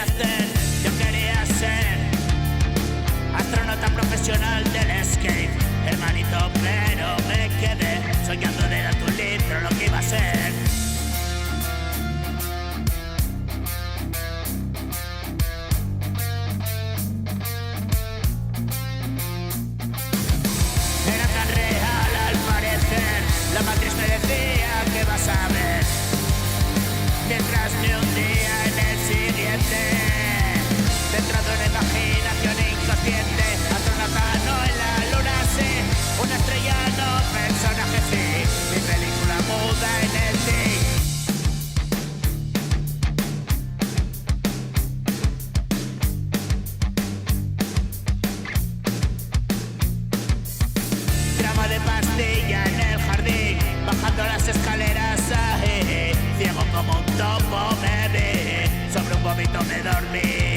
hacer. Yo quería ser astronauta profesional del skate, hermanito, pero me quedé soñando de dar un litro lo que iba a ser. Era tan real al parecer, la matriz me decía que vas a ver detrás de un día en el siguiente, dentro de una imaginación inconsciente, astronauta no en la luna sí, una estrella no, personaje sí, mi película muda en el sí. Trama de pastilla en el jardín, bajando las escaleras, ciego como un topo me vi, sobre un vómito me dormí.